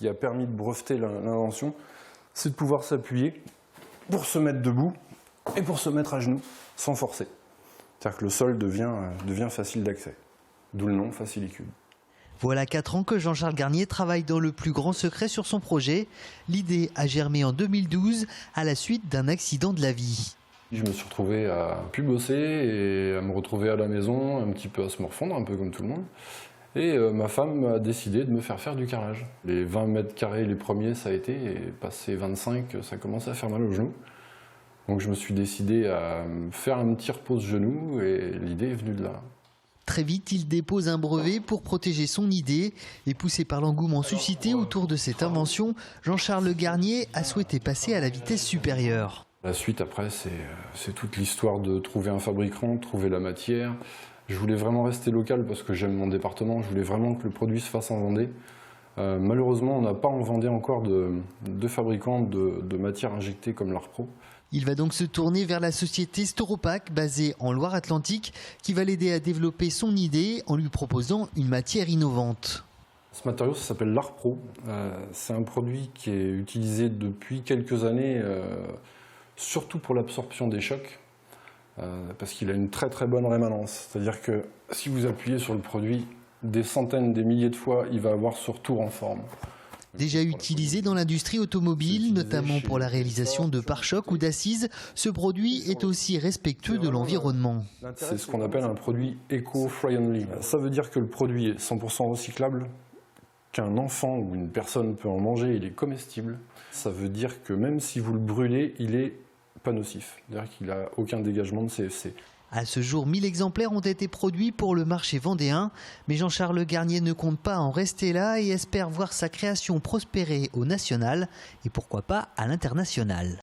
qui a permis de breveter l'invention, c'est de pouvoir s'appuyer pour se mettre debout et pour se mettre à genoux sans forcer. C'est-à-dire que le sol devient facile d'accès, d'où le nom Facilicube. Voilà 4 ans que Jean-Charles Garnier travaille dans le plus grand secret sur son projet. L'idée a germé en 2012 à la suite d'un accident de la vie. Je me suis retrouvé à plus bosser et à me retrouver à la maison, un petit peu à se morfondre, un peu comme tout le monde. Et ma femme a décidé de me faire du carrelage. Les 20 mètres carrés les premiers ça a été, et passé 25 ça commençait à faire mal aux genoux. Donc je me suis décidé à faire un petit repose-genou et l'idée est venue de là. Très vite, il dépose un brevet pour protéger son idée. Et poussé par l'engouement suscité autour de cette invention, Jean-Charles Garnier a souhaité passer à la vitesse supérieure. La suite après c'est toute l'histoire de trouver un fabricant, trouver la matière. Je voulais vraiment rester local parce que j'aime mon département, je voulais vraiment que le produit se fasse en Vendée. Malheureusement, on n'a pas en Vendée encore de fabricants de matières injectées comme l'Arpro. Il va donc se tourner vers la société Storopac, basée en Loire-Atlantique, qui va l'aider à développer son idée en lui proposant une matière innovante. Ce matériau, ça s'appelle l'Arpro. C'est un produit qui est utilisé depuis quelques années, surtout pour l'absorption des chocs, parce qu'il a une très très bonne rémanence. C'est-à-dire que si vous appuyez sur le produit des centaines, des milliers de fois, il va avoir ce retour en forme. Déjà utilisé dans l'industrie automobile, notamment pour la réalisation de pare-chocs ou d'assises, ce produit est aussi respectueux de l'environnement. C'est ce qu'on appelle un produit éco-friendly. Ça veut dire que le produit est 100% recyclable, qu'un enfant ou une personne peut en manger, il est comestible. Ça veut dire que même si vous le brûlez, il est pas nocif, c'est-à-dire qu'il n'a aucun dégagement de CFC. À ce jour, 1000 exemplaires ont été produits pour le marché vendéen, mais Jean-Charles Garnier ne compte pas en rester là et espère voir sa création prospérer au national et pourquoi pas à l'international.